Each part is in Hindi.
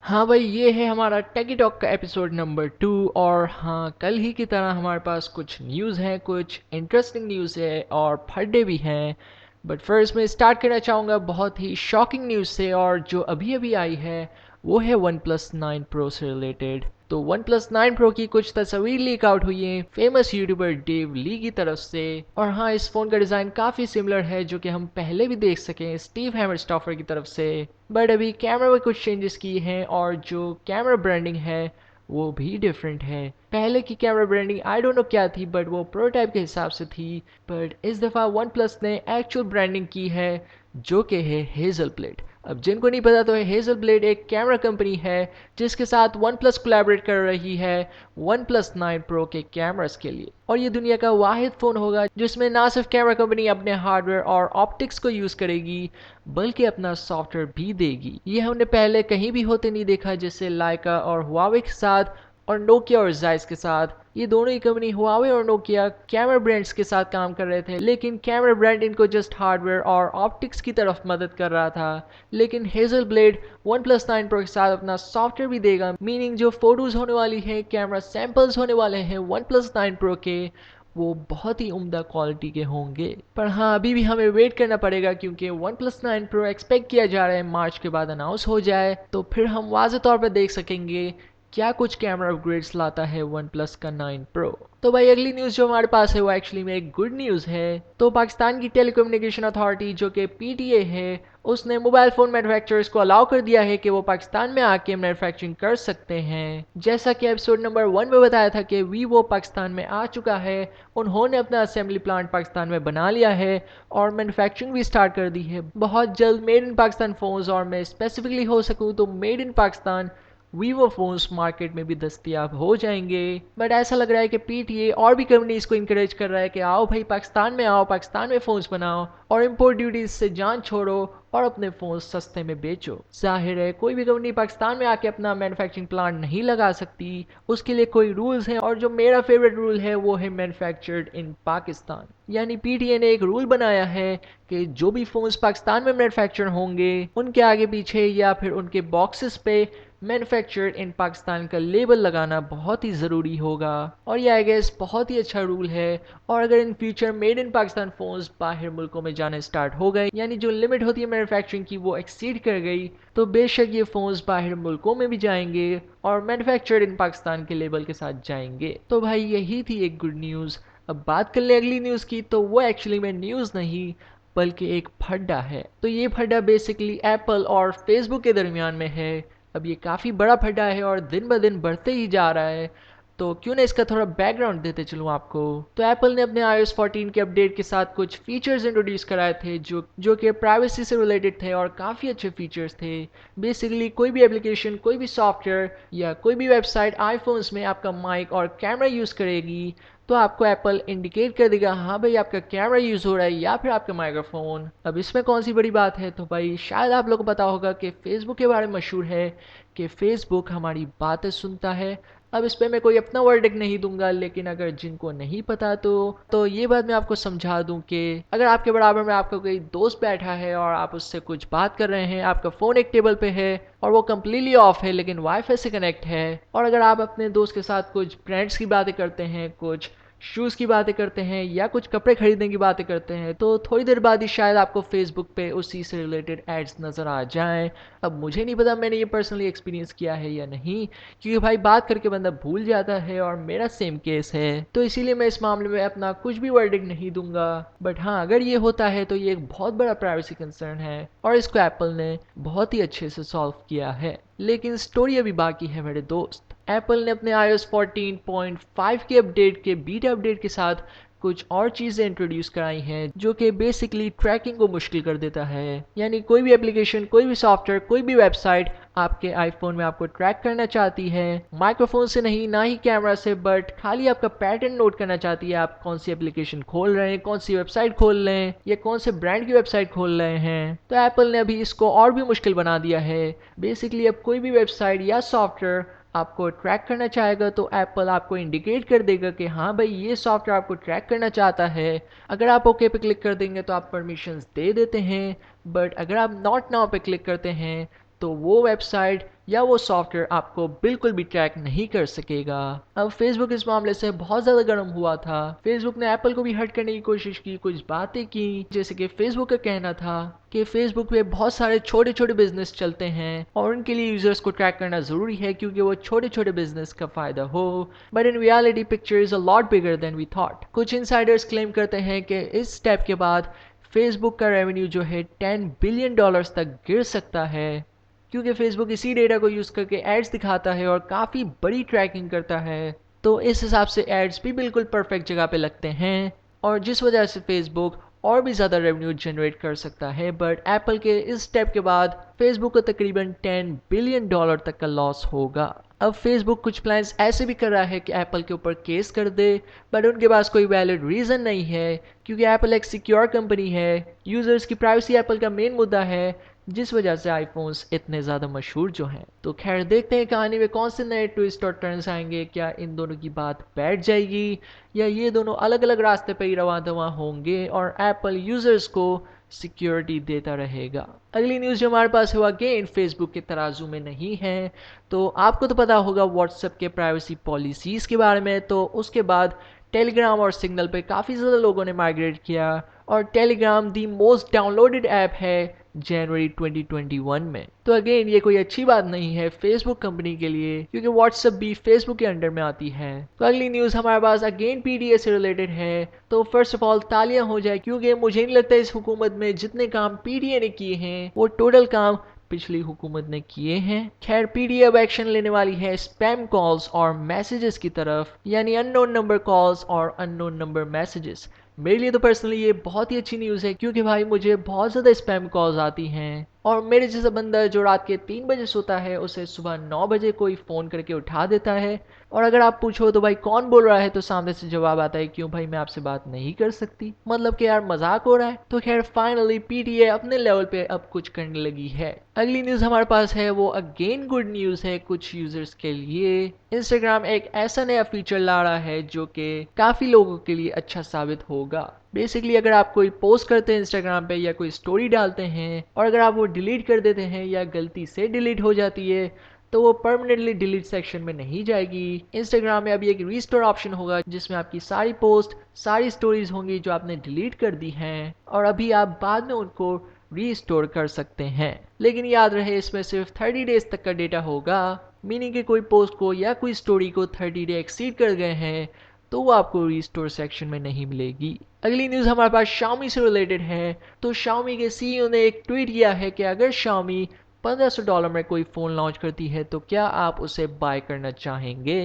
हाँ भाई, ये है हमारा टेकी टॉक का एपिसोड नंबर 2। और हाँ, कल ही की तरह हमारे पास कुछ न्यूज़ है, कुछ इंटरेस्टिंग न्यूज़ है और फड्डे भी हैं। बट फर्स्ट मैं स्टार्ट करना चाहूँगा बहुत ही शॉकिंग न्यूज़ से, और जो अभी अभी आई है वो है वन प्लस 9 प्रो से रिलेटेड। तो वन प्लस 9 प्रो की कुछ तस्वीर लीक आउट हुई है फेमस यूट्यूबर डेव ली की तरफ से। और हाँ, इस फ़ोन का डिज़ाइन काफ़ी सिमिलर है जो कि हम पहले भी देख सकें स्टीव हैमरस्टॉफर की तरफ से। बट अभी कैमरा में कुछ चेंजेस किए हैं और जो कैमरा ब्रांडिंग है वो भी डिफरेंट है। पहले की camera branding I don't know क्या थी, बट वो प्रोटोटाइप के हिसाब से थी। बट इस दफ़ा वन प्लस ने एक्चुअल ब्रांडिंग की है जो कि है हेजल ब्लेड। अब जिनको नहीं पता तो हेजल ब्लेड एक कैमरा कंपनी है जिसके साथ वन प्लस कोलैबोरेट कर रही है वन प्लस 9 प्रो के कैमरास के लिए। और ये दुनिया का वाहिद फ़ोन होगा जिसमें ना सिर्फ कैमरा कंपनी अपने हार्डवेयर और ऑप्टिक्स को यूज़ करेगी बल्कि अपना सॉफ्टवेयर भी देगी। ये हमने पहले कहीं भी होते नहीं देखा, जैसे लाइका और हुआवे के साथ और नोकिया और जायस के साथ। ये दोनों ही कंपनी हुआवे और नोकिया कैमरा ब्रांड्स के साथ काम कर रहे थे, लेकिन कैमरा ब्रांड इनको जस्ट हार्डवेयर और ऑप्टिक्स की तरफ मदद कर रहा था। लेकिन hazel blade one plus 9 pro के साथ अपना सॉफ्टवेयर भी देगा, मीनिंग जो फोटोज होने वाली है, कैमरा सैंपल्स होने वाले हैं वन प्लस 9 प्रो के, वो बहुत ही उम्दा क्वालिटी के होंगे। पर हाँ, अभी भी हमें वेट करना पड़ेगा क्योंकि वन प्लस 9 प्रो एक्सपेक्ट किया जा रहा है मार्च के बाद अनाउंस हो जाए, तो फिर हम वाज़े तौर पर देख सकेंगे क्या कुछ कैमरा अपग्रेड्स लाता है वन प्लस का 9 प्रो। तो भाई, अगली न्यूज़ जो हमारे पास है वो एक्चुअली में एक गुड न्यूज़ है। तो पाकिस्तान की टेलीकम्युनिकेशन अथॉरिटी जो कि पीटीए है, उसने मोबाइल फ़ोन मैन्युफैक्चरर्स को अलाउ कर दिया है कि वो पाकिस्तान में आके मैन्युफैक्चरिंग कर सकते हैं। जैसा कि एपिसोड नंबर 1 में बताया था कि वीवो पाकिस्तान में आ चुका है, उन्होंने अपना असेंबली प्लांट पाकिस्तान में बना लिया है और मैन्युफैक्चरिंग भी स्टार्ट कर दी है। बहुत जल्द मेड इन पाकिस्तान फ़ोन्स, और मैं स्पेसिफिकली हो सकूँ तो made in Pakistan Vivo phones market में भी दस्तयाब हो जाएंगे। बट ऐसा लग रहा है कि पीटीए और भी कंपनीज को इनकरेज कर रहा है कि आओ भाई पाकिस्तान में आओ, पाकिस्तान में फ़ोन्स बनाओ और इम्पोर्ट ड्यूटीज से जान छोड़ो और अपने फ़ोन सस्ते में बेचो। जाहिर है कोई भी कंपनी पाकिस्तान में आके अपना मैन्युफैक्चरिंग प्लांट नहीं लगा सकती, उसके लिए कोई रूल्स हैं, और जो मेरा फेवरेट रूल है वो है मैन्युफैक्चर्ड इन पाकिस्तान। यानी पीटीए ने एक रूल बनाया है कि जो भी फ़ोन्स पाकिस्तान में मैन्युफैक्चर होंगे उनके आगे पीछे या फिर उनके बॉक्सेस पे मैन्युफैक्चर्ड इन पाकिस्तान का लेबल लगाना बहुत ही ज़रूरी होगा। और ये आई गेस बहुत ही अच्छा रूल है। और अगर in future made in Pakistan phones बाहर मुल्कों में जाने स्टार्ट हो गए, यानी जो लिमिट होती है मैन्युफैक्चरिंग की वो एक्सीड कर गई, तो बेशक ये फ़ोन्स बाहर मुल्कों में भी जाएंगे और मैन्युफैक्चर्ड इन पाकिस्तान के लेबल के साथ जाएंगे। तो भाई, यही थी एक गुड न्यूज़। अब बात कर ले अगली न्यूज़ की, तो वो एक्चुअली में न्यूज़ नहीं बल्कि एक फड्डा है। तो ये फड्डा बेसिकली एप्पल और फेसबुक के दरमियान में है। अब ये काफ़ी बड़ा फड्डा है और दिन ब दिन बढ़ते ही जा रहा है। तो क्यों ना इसका थोड़ा बैकग्राउंड देते चलूँ आपको। तो एप्पल ने अपने iOS 14 के अपडेट के साथ कुछ फीचर्स इंट्रोड्यूस कराए थे जो कि प्राइवेसी से रिलेटेड थे और काफ़ी अच्छे फीचर्स थे। बेसिकली कोई भी एप्लीकेशन, कोई भी सॉफ्टवेयर या कोई भी वेबसाइट आईफोन्स में आपका माइक और कैमरा यूज़ करेगी तो आपको एप्पल इंडिकेट कर देगा हाँ भाई आपका कैमरा यूज़ हो रहा है या फिर आपका माइक्रोफोन। अब इसमें कौन सी बड़ी बात है। तो भाई, शायद आप लोगों को पता होगा कि फेसबुक के बारे में मशहूर है कि फेसबुक हमारी बातें सुनता है। अब इस पे मैं कोई अपना वर्डिक्ट नहीं दूंगा, लेकिन अगर जिनको नहीं पता तो ये बात मैं आपको समझा दूं कि अगर आपके बराबर में आपका कोई दोस्त बैठा है और आप उससे कुछ बात कर रहे हैं, आपका फ़ोन एक टेबल पे है और वो कम्प्लीटली ऑफ है लेकिन वाईफाई से कनेक्ट है, और अगर आप अपने दोस्त के साथ कुछ ब्रांड्स की बातें करते हैं, कुछ शूज़ की बातें करते हैं या कुछ कपड़े खरीदने की बातें करते हैं, तो थोड़ी देर बाद ही शायद आपको फेसबुक पे उसी से रिलेटेड एड्स नज़र आ जाएं। अब मुझे नहीं पता मैंने ये पर्सनली एक्सपीरियंस किया है या नहीं, क्योंकि भाई बात करके बंदा भूल जाता है और मेरा सेम केस है, तो इसीलिए मैं इस मामले में अपना कुछ भी वर्डिक्ट नहीं दूंगा। बट हाँ, अगर ये होता है तो ये एक बहुत बड़ा प्राइवेसी कंसर्न है और इसको एप्पल ने बहुत ही अच्छे से सॉल्व किया है। लेकिन स्टोरी अभी बाकी है मेरे दोस्त। एप्पल ने अपने iOS 14.5 के अपडेट के बीटा अपडेट के साथ कुछ और चीज़ें इंट्रोड्यूस कराई हैं जो कि बेसिकली ट्रैकिंग को मुश्किल कर देता है। यानी कोई भी एप्लीकेशन, कोई भी सॉफ्टवेयर, कोई भी वेबसाइट आपके आईफोन में आपको ट्रैक करना चाहती है, माइक्रोफोन से नहीं, ना ही कैमरा से, बट खाली आपका पैटर्न नोट करना चाहती है आप कौन सी एप्लीकेशन खोल रहे हैं, कौन सी वेबसाइट खोल रहे हैं या कौन से ब्रांड की वेबसाइट खोल रहे हैं। तो एप्पल ने अभी इसको और भी मुश्किल बना दिया है। बेसिकली अब कोई भी वेबसाइट या सॉफ्टवेयर आपको ट्रैक करना चाहेगा तो एप्पल आपको इंडिकेट कर देगा कि हाँ भाई ये सॉफ्टवेयर आपको ट्रैक करना चाहता है। अगर आप ओके पे क्लिक कर देंगे तो आप परमिशंस दे देते हैं, बट अगर आप नॉट नाउ पे क्लिक करते हैं तो वो वेबसाइट या वो सॉफ्टवेयर आपको बिल्कुल भी ट्रैक नहीं कर सकेगा। अब फेसबुक इस मामले से बहुत ज़्यादा गर्म हुआ था। फेसबुक ने एप्पल को भी हर्ट करने की कोशिश की, कुछ बातें की, जैसे कि फेसबुक का कहना था कि फेसबुक पे बहुत सारे छोटे छोटे बिजनेस चलते हैं और उनके लिए यूजर्स को ट्रैक करना ज़रूरी है क्योंकि वो छोटे छोटे बिजनेस का फ़ायदा हो। But in reality picture is a lot bigger than we thought. कुछ इनसाइडर्स क्लेम करते हैं कि इस स्टेप के बाद फेसबुक का रेवेन्यू जो है $10 बिलियन तक गिर सकता है, क्योंकि फेसबुक इसी डेटा को यूज़ करके एड्स दिखाता है और काफ़ी बड़ी ट्रैकिंग करता है। तो इस हिसाब से एड्स भी बिल्कुल परफेक्ट जगह पे लगते हैं और जिस वजह से फेसबुक और भी ज़्यादा रेवेन्यू जनरेट कर सकता है। बट एप्पल के इस स्टेप के बाद फेसबुक को तकरीबन $10 बिलियन तक का लॉस होगा। अब फेसबुक कुछ प्लान्स ऐसे भी कर रहा है कि एप्पल के ऊपर केस कर दे, बट उनके पास कोई वैलिड रीज़न नहीं है क्योंकि एप्पल एक सिक्योर कंपनी है। यूज़र्स की प्राइवेसी एप्पल का मेन मुद्दा है, जिस वजह से आईफोन्स इतने ज़्यादा मशहूर जो हैं। तो खैर देखते हैं कहानी में कौन से नए ट्विस्ट और टर्न्स आएंगे। क्या इन दोनों की बात बैठ जाएगी या ये दोनों अलग अलग रास्ते पर ही रवां दवां होंगे और एप्पल यूज़र्स को सिक्योरिटी देता रहेगा। अगली न्यूज़ जो हमारे पास है वो अगेन फेसबुक के तराजू में नहीं है। तो आपको तो पता होगा व्हाट्सएप के प्राइवेसी पॉलिसीज़ के बारे में, तो उसके बाद टेलीग्राम और सिग्नल पे काफ़ी ज़्यादा लोगों ने माइग्रेट किया और Telegram the most downloaded app है जनवरी 2021 में। तो अगेन ये कोई अच्छी बात नहीं है फेसबुक कंपनी के लिए क्योंकि व्हाट्सएप भी फेसबुक के अंडर में आती है। तो अगली न्यूज़ हमारे पास अगेन पीडीए से रिलेटेड है। तो फर्स्ट ऑफ ऑल तालियां हो जाए क्योंकि मुझे नहीं लगता इस हुकूमत में जितने काम पीडीए ने किए हैं वो टोटल काम पिछली हुकूमत ने किए हैं। खैर पीडीए अब एक्शन लेने वाली है स्पैम कॉल्स और मैसेजेस की तरफ, यानी अननोन नंबर कॉल्स और अननोन नंबर मैसेजेस। मेरे लिए तो पर्सनली ये बहुत ही अच्छी न्यूज़ है क्योंकि भाई मुझे बहुत ज़्यादा स्पैम कॉल्स आती हैं और मेरे जैसा बंदा जो रात के 3 बजे सोता है उसे सुबह 9 बजे कोई फ़ोन करके उठा देता है। और अगर आप पूछो तो भाई कौन बोल रहा है, तो सामने से जवाब आता है क्यों भाई मैं आपसे बात नहीं कर सकती, मतलब कि यार मजाक हो रहा है। तो खैर फाइनली पीटीए अपने लेवल पे अब कुछ करने लगी है। अगली न्यूज़ हमारे पास है वो अगेन गुड न्यूज़ है कुछ यूजर्स के लिए। इंस्टाग्राम एक ऐसा नया फीचर ला रहा है जो कि काफ़ी लोगों के लिए अच्छा साबित होगा। बेसिकली अगर आप कोई पोस्ट करते हैं इंस्टाग्राम पे या कोई स्टोरी डालते हैं और अगर आप वो डिलीट कर देते हैं या गलती से डिलीट हो जाती है तो वो परमानेंटली डिलीट सेक्शन में नहीं जाएगी। इंस्टाग्राम में अभी एक रीस्टोर ऑप्शन होगा जिसमें आपकी सारी पोस्ट सारी स्टोरीज होंगी जो आपने डिलीट कर दी हैं और अभी आप बाद में उनको रीस्टोर कर सकते हैं। लेकिन याद रहे इसमें सिर्फ 30 डेज तक का डेटा होगा, मीनिंग कि कोई पोस्ट को या कोई स्टोरी को 30 डे एक्सीड कर गए हैं तो वो आपको रीस्टोर सेक्शन में नहीं मिलेगी। अगली न्यूज़ हमारे पास Xiaomi से रिलेटेड है। तो Xiaomi के सीईओ ने एक ट्वीट किया है कि अगर Xiaomi $1500 में कोई फ़ोन लॉन्च करती है तो क्या आप उसे बाय करना चाहेंगे।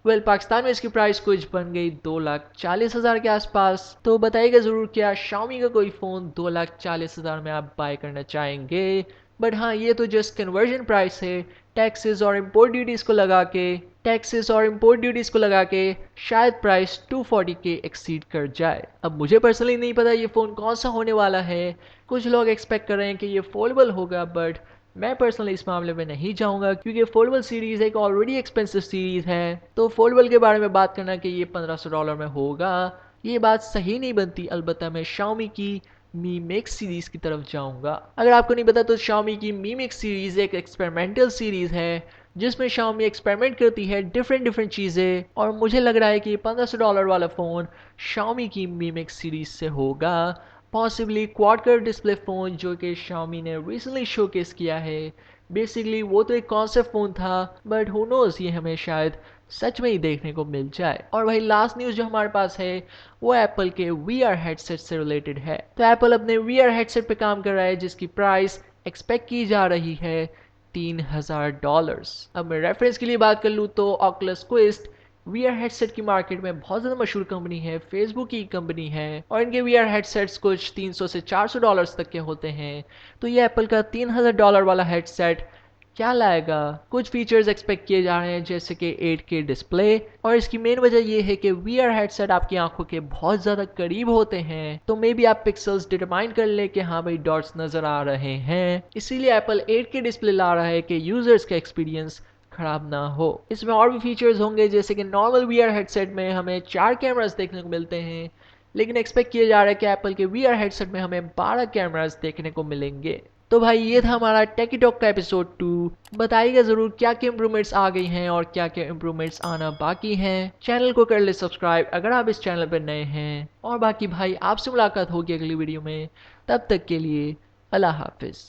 वेल पाकिस्तान में इसकी प्राइस कुछ बन गई 2,40,000 के आसपास। तो बताइएगा ज़रूर क्या Xiaomi का कोई फ़ोन 2,40,000 में आप बाय करना चाहेंगे। बट हाँ ये तो जस्ट कन्वर्जन प्राइस है, टैक्सेस और इम्पोर्ट ड्यूटीज़ को लगा के शायद प्राइस 240 के एक्सीड कर जाए। अब मुझे पर्सनली नहीं पता ये फ़ोन कौन सा होने वाला है। कुछ लोग एक्सपेक्ट कर रहे हैं कि ये फोल्डेबल होगा, बट मैं पर्सनली इस मामले में नहीं जाऊंगा क्योंकि फोल्डेबल सीरीज़ एक ऑलरेडी एक्सपेंसिव सीरीज़ है। तो फोल्डेबल के बारे में बात करना कि ये $1500 में होगा, ये बात सही नहीं बनती। अलबत्ता मैं Xiaomi की मी मिक्स सीरीज़ की तरफ जाऊंगा। अगर आपको नहीं पता तो Xiaomi की मी मिक्स सीरीज़ एक एक्सपेरिमेंटल सीरीज़ है जिसमें Xiaomi एक्सपेरिमेंट करती है डिफरेंट चीज़ें और मुझे लग रहा है कि $1500 वाला फ़ोन Xiaomi की मी मिक्स सीरीज़ से होगा। Possibly quad curve display phone जो कि Xiaomi ने रिसेंटली शोकेस किया है। बेसिकली वो तो एक कॉन्सेप्ट फ़ोन था, बट हु नोज़ ये हमें शायद सच में ही देखने को मिल जाए। और भाई लास्ट न्यूज़ जो हमारे पास है वो एप्पल के VR हेडसेट से रिलेटेड है। तो एप्पल अपने VR हेडसेट पे काम कर रहा है जिसकी प्राइस एक्सपेक्ट की जा रही है $3000। अब मैं रेफरेंस के लिए बात कर लूँ तो ऑकुलस क्विस्ट VR हेडसेट की मार्केट में बहुत ज़्यादा मशहूर कंपनी है, फेसबुक की कंपनी है और इनके VR हेडसेट्स कुछ $300 से $400 तक के होते हैं। तो ये एप्पल का $3000 वाला हेडसेट क्या लाएगा। कुछ फीचर्स एक्सपेक्ट किए जा रहे हैं जैसे कि 8K डिस्प्ले और इसकी मेन वजह यह है कि VR हेडसेट आपकी आंखों के बहुत ज़्यादा करीब होते हैं, तो मे बी आप पिक्सल्स डिटरमाइन कर ले कि हाँ भाई डॉट्स नज़र आ रहे हैं। इसीलिए एप्पल 8K डिस्प्ले ला रहा है कि यूज़र्स का एक्सपीरियंस खराब ना हो। इसमें और भी फीचर्स होंगे जैसे कि नॉर्मल VR हेडसेट में हमें 4 कैमरास देखने को मिलते हैं, लेकिन एक्सपेक्ट किया जा रहा है कि एप्पल के VR हेडसेट में हमें 12 कैमरास देखने को मिलेंगे। तो भाई ये था हमारा टेकी टॉक का एपिसोड 2। बताइएगा ज़रूर क्या क्या इंप्रूवमेंट्स आ गई हैं और क्या क्या इंप्रूवमेंट्स आना बाकी हैं। चैनल को कर ले सब्सक्राइब अगर आप इस चैनल पर नए हैं। और बाकी भाई आपसे मुलाकात होगी अगली वीडियो में, तब तक के लिए अल्लाह हाफिज़।